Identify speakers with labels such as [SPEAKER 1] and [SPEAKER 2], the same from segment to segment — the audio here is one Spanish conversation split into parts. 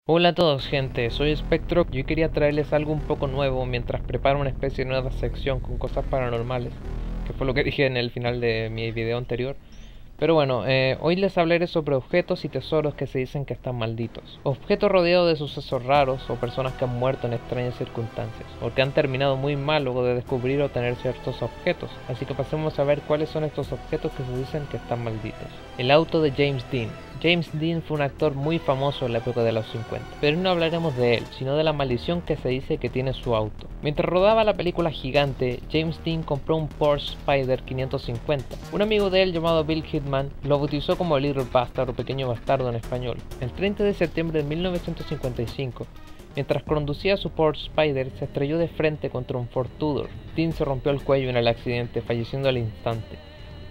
[SPEAKER 1] Hola a todos gente, soy Spectro y hoy quería traerles algo un poco nuevo mientras preparo una especie de nueva sección con cosas paranormales, que fue lo que dije en el final de mi video anterior. Pero bueno, hoy les hablaré sobre objetos y tesoros que se dicen que están malditos. Objetos rodeados de sucesos raros o personas que han muerto en extrañas circunstancias, o que han terminado muy mal luego de descubrir o tener ciertos objetos. Así que pasemos a ver cuáles son estos objetos que se dicen que están malditos. El auto de James Dean. James Dean fue un actor muy famoso en la época de los 50, pero no hablaremos de él, sino de la maldición que se dice que tiene su auto. Mientras rodaba la película Gigante, James Dean compró un Porsche Spyder 550. Un amigo de él llamado Bill Hitman lo bautizó como Little Bastard o Pequeño Bastardo en español. El 30 de septiembre de 1955, mientras conducía su Porsche Spyder, se estrelló de frente contra un Ford Tudor. Dean se rompió el cuello en el accidente, falleciendo al instante.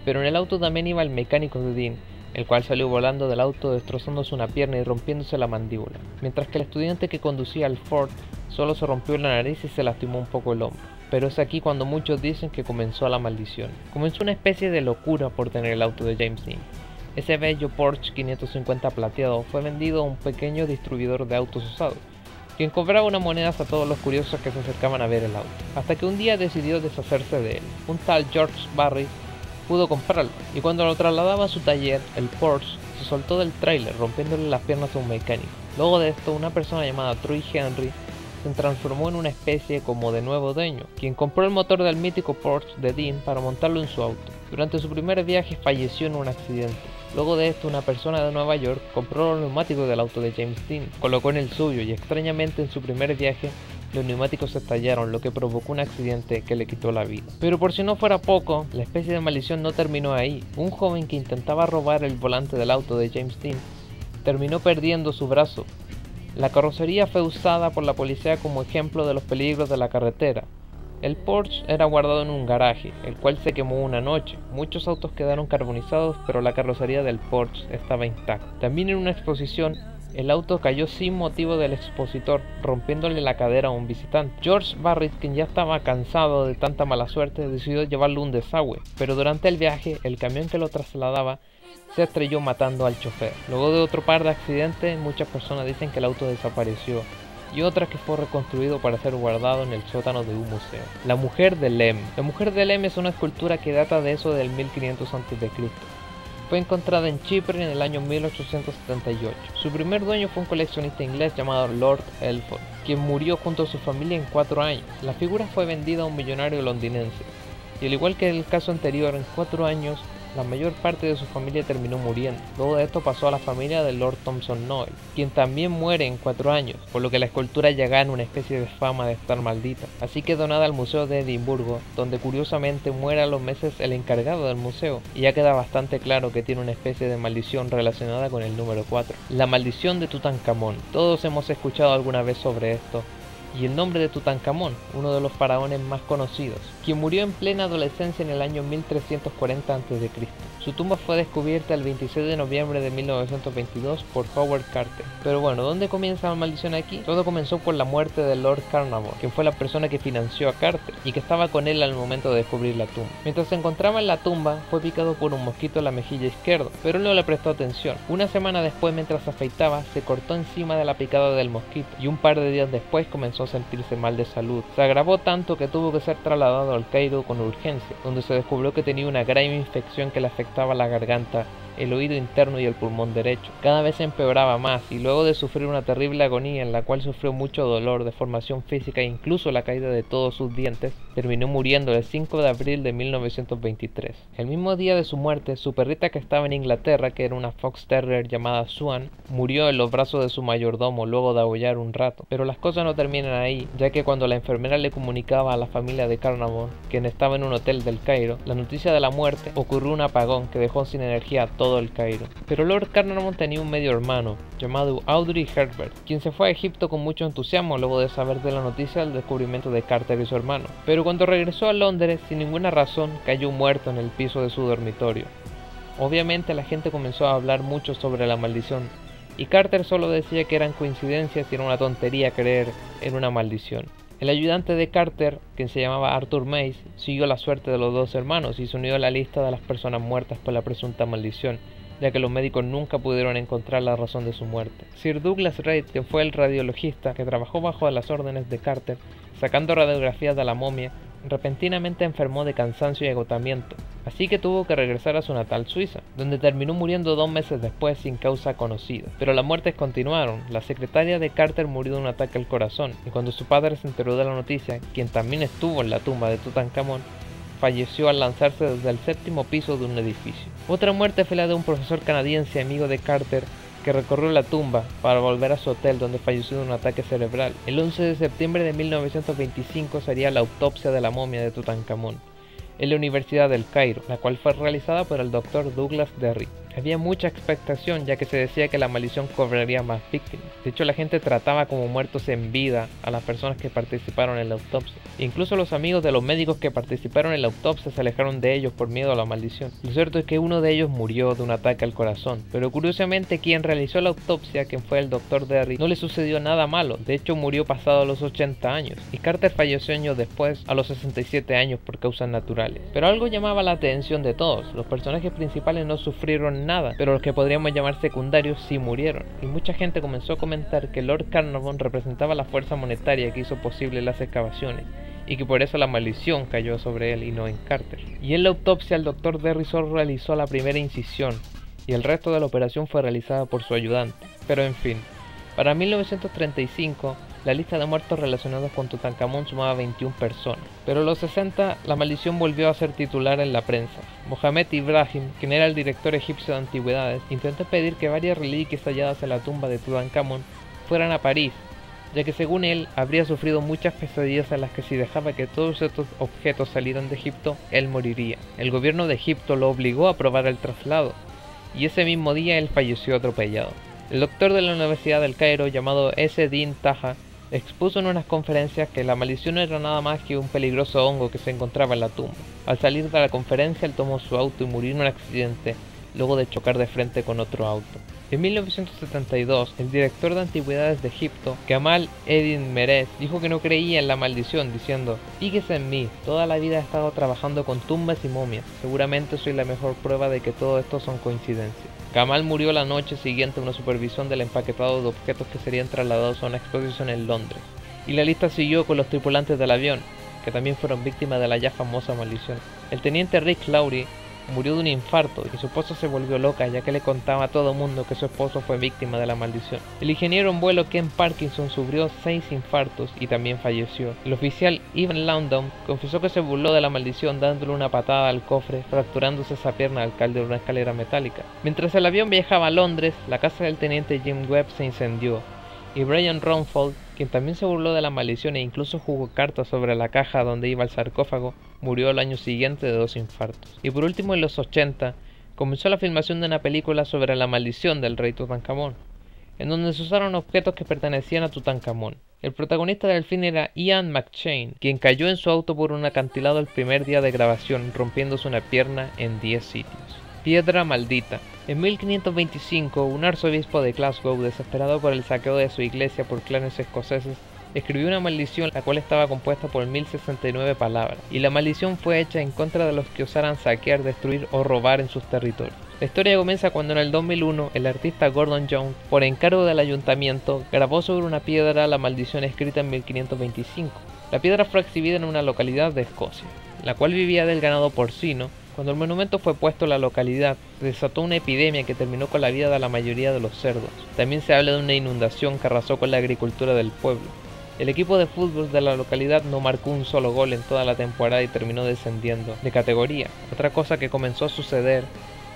[SPEAKER 1] Pero en el auto también iba el mecánico de Dean, el cual salió volando del auto destrozándose una pierna y rompiéndose la mandíbula, mientras que el estudiante que conducía el Ford solo se rompió la nariz y se lastimó un poco el hombro. Pero es aquí cuando muchos dicen que comenzó la maldición. Comenzó una especie de locura por tener el auto de James Dean. Ese bello Porsche 550 plateado fue vendido a un pequeño distribuidor de autos usados, quien cobraba unas monedas a todos los curiosos que se acercaban a ver el auto, hasta que un día decidió deshacerse de él. Un tal George Barry pudo comprarlo, y cuando lo trasladaba a su taller, el Porsche se soltó del tráiler, rompiéndole las piernas a un mecánico. Luego de esto, una persona llamada Troy Henry se transformó en una especie como de nuevo dueño, quien compró el motor del mítico Porsche de Dean para montarlo en su auto. Durante su primer viaje falleció en un accidente. Luego de esto, una persona de Nueva York compró los neumáticos del auto de James Dean, colocó en el suyo y extrañamente en su primer viaje los neumáticos estallaron, lo que provocó un accidente que le quitó la vida. Pero por si no fuera poco, la especie de maldición no terminó ahí. Un joven que intentaba robar el volante del auto de James Dean terminó perdiendo su brazo. La carrocería fue usada por la policía como ejemplo de los peligros de la carretera. El Porsche era guardado en un garaje, el cual se quemó una noche. Muchos autos quedaron carbonizados, pero la carrocería del Porsche estaba intacta. También en una exposición, el auto cayó sin motivo del expositor, rompiéndole la cadera a un visitante. George Barris, quien ya estaba cansado de tanta mala suerte, decidió llevarlo a un desagüe, pero durante el viaje, el camión que lo trasladaba se estrelló matando al chofer. Luego de otro par de accidentes, muchas personas dicen que el auto desapareció, y otras que fue reconstruido para ser guardado en el sótano de un museo. La mujer de Lem. La mujer de Lem es una escultura que data de eso del 1500 a.C. Fue encontrada en Chipre en el año 1878. Su primer dueño fue un coleccionista inglés llamado Lord Elford, quien murió junto a su familia en 4 años. La figura fue vendida a un millonario londinense, y al igual que en el caso anterior, en 4 años, la mayor parte de su familia terminó muriendo. Luego de esto pasó a la familia de Lord Thompson Noel, quien también muere en 4 años, por lo que la escultura ya gana una especie de fama de estar maldita. Así que donada al Museo de Edimburgo, donde curiosamente muere a los meses el encargado del museo, y ya queda bastante claro que tiene una especie de maldición relacionada con el número 4. La maldición de Tutankamón. Todos hemos escuchado alguna vez sobre esto, y el nombre de Tutankamón, uno de los faraones más conocidos, quien murió en plena adolescencia en el año 1340 a.C. Su tumba fue descubierta el 26 de noviembre de 1922 por Howard Carter. Pero bueno, ¿dónde comienza la maldición aquí? Todo comenzó por la muerte de Lord Carnarvon, quien fue la persona que financió a Carter y que estaba con él al momento de descubrir la tumba. Mientras se encontraba en la tumba, fue picado por un mosquito en la mejilla izquierda, pero él no le prestó atención. Una semana después, mientras se afeitaba, se cortó encima de la picada del mosquito, y un par de días después comenzó a sentirse mal de salud. Se agravó tanto que tuvo que ser trasladado al Cairo con urgencia, donde se descubrió que tenía una grave infección que le afectaba la garganta, el oído interno y el pulmón derecho. Cada vez empeoraba más, y luego de sufrir una terrible agonía en la cual sufrió mucho dolor, deformación física e incluso la caída de todos sus dientes, terminó muriendo el 5 de abril de 1923. El mismo día de su muerte, su perrita, que estaba en Inglaterra, que era una Fox Terrier llamada Swan, murió en los brazos de su mayordomo luego de aullar un rato. Pero las cosas no terminan ahí, ya que cuando la enfermera le comunicaba a la familia de Carnarvon, quien estaba en un hotel del Cairo, la noticia de la muerte, ocurrió un apagón que dejó sin energía a todo el Cairo. Pero Lord Carnarvon tenía un medio hermano, llamado Audrey Herbert, quien se fue a Egipto con mucho entusiasmo luego de saber de la noticia del descubrimiento de Carter y su hermano. Pero cuando regresó a Londres, sin ninguna razón, cayó muerto en el piso de su dormitorio. Obviamente la gente comenzó a hablar mucho sobre la maldición, y Carter solo decía que eran coincidencias y era una tontería creer en una maldición. El ayudante de Carter, quien se llamaba Arthur Mace, siguió la suerte de los dos hermanos y se unió a la lista de las personas muertas por la presunta maldición, ya que los médicos nunca pudieron encontrar la razón de su muerte. Sir Douglas Reid, que fue el radiologista que trabajó bajo las órdenes de Carter, sacando radiografías de la momia, repentinamente enfermó de cansancio y agotamiento, así que tuvo que regresar a su natal Suiza, donde terminó muriendo 2 meses después sin causa conocida. Pero las muertes continuaron. La secretaria de Carter murió de un ataque al corazón, y cuando su padre se enteró de la noticia, quien también estuvo en la tumba de Tutankamón, falleció al lanzarse desde el 7º piso de un edificio. Otra muerte fue la de un profesor canadiense amigo de Carter, que recorrió la tumba para volver a su hotel donde falleció de un ataque cerebral. El 11 de septiembre de 1925 sería la autopsia de la momia de Tutankamón en la Universidad del Cairo, la cual fue realizada por el Dr. Douglas Derry. Había mucha expectación, ya que se decía que la maldición cobraría más víctimas. De hecho, la gente trataba como muertos en vida a las personas que participaron en la autopsia. Incluso los amigos de los médicos que participaron en la autopsia se alejaron de ellos por miedo a la maldición. Lo cierto es que uno de ellos murió de un ataque al corazón, pero curiosamente quien realizó la autopsia, quien fue el Dr. Derry, no le sucedió nada malo. De hecho, murió pasado los 80 años, y Carter falleció años después, a los 67 años, por causas naturales. Pero algo llamaba la atención de todos. Los personajes principales no sufrieron nada, pero los que podríamos llamar secundarios sí murieron, y mucha gente comenzó a comentar que Lord Carnarvon representaba la fuerza monetaria que hizo posible las excavaciones, y que por eso la maldición cayó sobre él y no en Carter. Y en la autopsia el Dr. Derry solo realizó la primera incisión, y el resto de la operación fue realizada por su ayudante. Pero en fin, para 1935, la lista de muertos relacionados con Tutankamón sumaba 21 personas. Pero en los 60, la maldición volvió a ser titular en la prensa. Mohamed Ibrahim, quien era el director egipcio de antigüedades, intentó pedir que varias reliquias halladas en la tumba de Tutankamón fueran a París, ya que según él, habría sufrido muchas pesadillas en las que si dejaba que todos estos objetos salieran de Egipto, él moriría. El gobierno de Egipto lo obligó a aprobar el traslado, y ese mismo día él falleció atropellado. El doctor de la Universidad del Cairo, llamado Din Taha, expuso en unas conferencias que la maldición no era nada más que un peligroso hongo que se encontraba en la tumba. Al salir de la conferencia, él tomó su auto y murió en un accidente, luego de chocar de frente con otro auto. En 1972, el director de antigüedades de Egipto, Gamal Eddin Meres, dijo que no creía en la maldición, diciendo: "Fíjese en mí, toda la vida he estado trabajando con tumbas y momias, seguramente soy la mejor prueba de que todo esto son coincidencias". Gamal murió la noche siguiente en una supervisión del empaquetado de objetos que serían trasladados a una exposición en Londres. Y la lista siguió con los tripulantes del avión, que también fueron víctimas de la ya famosa maldición. El teniente Rick Lowry murió de un infarto y su esposa se volvió loca, ya que le contaba a todo mundo que su esposo fue víctima de la maldición. El ingeniero en vuelo Ken Parkinson sufrió 6 infartos y también falleció. El oficial Ivan Landon confesó que se burló de la maldición dándole una patada al cofre, fracturándose esa pierna al caer de una escalera metálica. Mientras el avión viajaba a Londres, la casa del teniente Jim Webb se incendió, y Brian Rumfold, quien también se burló de la maldición e incluso jugó cartas sobre la caja donde iba el sarcófago, murió al año siguiente de 2 infartos. Y por último, en los 80, comenzó la filmación de una película sobre la maldición del rey Tutankamón, en donde se usaron objetos que pertenecían a Tutankamón. El protagonista del film era Ian McShane, quien cayó en su auto por un acantilado el primer día de grabación, rompiéndose una pierna en 10 sitios. Piedra maldita. En 1525, un arzobispo de Glasgow, desesperado por el saqueo de su iglesia por clanes escoceses, escribió una maldición la cual estaba compuesta por 1069 palabras, y la maldición fue hecha en contra de los que osaran saquear, destruir o robar en sus territorios. La historia comienza cuando en el 2001 el artista Gordon Jones, por encargo del ayuntamiento, grabó sobre una piedra la maldición escrita en 1525. La piedra fue exhibida en una localidad de Escocia, la cual vivía del ganado porcino. Cuando el monumento fue puesto en la localidad, se desató una epidemia que terminó con la vida de la mayoría de los cerdos. También se habla de una inundación que arrasó con la agricultura del pueblo. El equipo de fútbol de la localidad no marcó un solo gol en toda la temporada y terminó descendiendo de categoría. Otra cosa que comenzó a suceder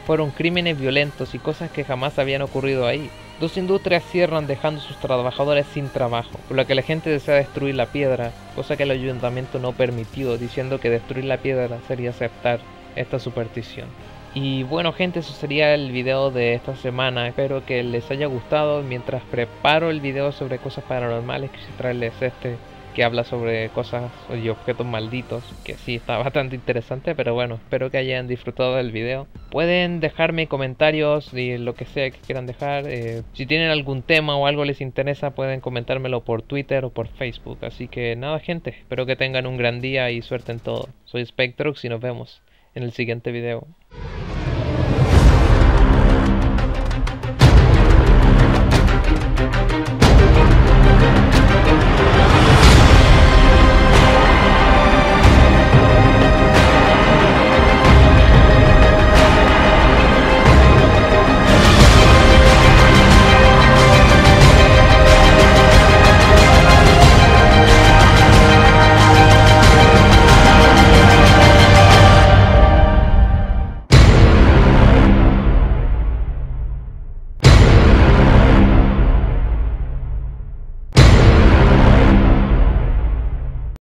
[SPEAKER 1] fueron crímenes violentos y cosas que jamás habían ocurrido ahí. 2 industrias cierran dejando a sus trabajadores sin trabajo, por lo que la gente desea destruir la piedra, cosa que el ayuntamiento no permitió, diciendo que destruir la piedra sería aceptar esta superstición. Y bueno gente, eso sería el video de esta semana. Espero que les haya gustado. Mientras preparo el video sobre cosas paranormales, quise traerles este que habla sobre cosas y objetos malditos, que sí está bastante interesante. Pero bueno, espero que hayan disfrutado del video. Pueden dejarme comentarios y lo que sea que quieran dejar. Si tienen algún tema o algo les interesa, pueden comentármelo por Twitter o por Facebook. Así que nada gente, espero que tengan un gran día y suerte en todo. Soy Spectrox y nos vemos en el siguiente video.